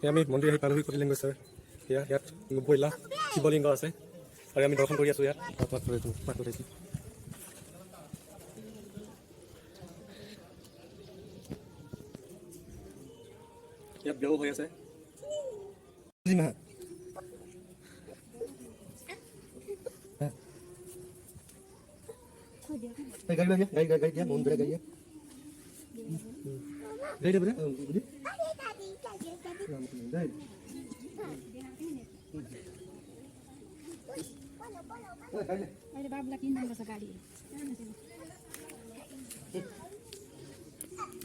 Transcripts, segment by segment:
আমি মন্দিৰ আহি পালোহি কোটিলিংগ ছাৰ। ইয়াত 90 লাখ শিৱলিংগ আছে আৰু আমি দৰ্শন কৰি আছোঁ ইয়াত। পাত উঠাইছোঁ। ইয়াত বিয়াও হৈ আছে। গাড়ী দিয়া মন বেড়ে গাড়ী গাড়ী বেড়ে বুঝি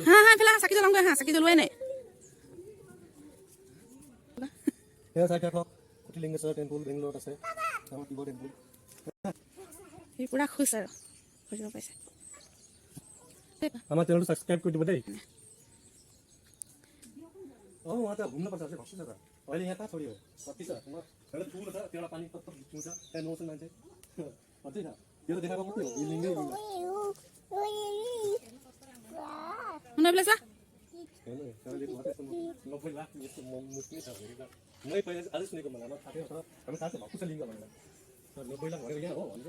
हाँ हाँ फिलहाल साकी जलाऊंगा। हाँ साकी जलवाए नहीं কোটিলিংগেশ্বৰ টেম্পল বেংগলোৰত আছে। আমাৰ শিৱ টেম্পল ये पूरा खुश है खुश हो पैसे আমাৰ চেনেলটো ছাবস্ক্ৰাইব কৰি দিব দেই। অঁ उहाँ घुम्न पर्छ अझै भक्सु छ त अहिले यहाँ कहाँ छोड्यो कति छ एउटा ठुलो छ त्यो पानी कस्तो छ त्यहाँ नौछ मान्छे अझै छ त्यो त देखाएको मात्रै हो लिङ्गै लिङ्ग उन्हें बोले सा हेर्नु त्यहाँदेखि मात्रै 90 लाख यस्तो मुस्किल छ मैले पहिला आज सुनेको मलाई थाहा थियो तर हामी थाहा छ भक्सु छ लिङ्ग भनेर 90 लाख भनेर यहाँ हो भन्छ।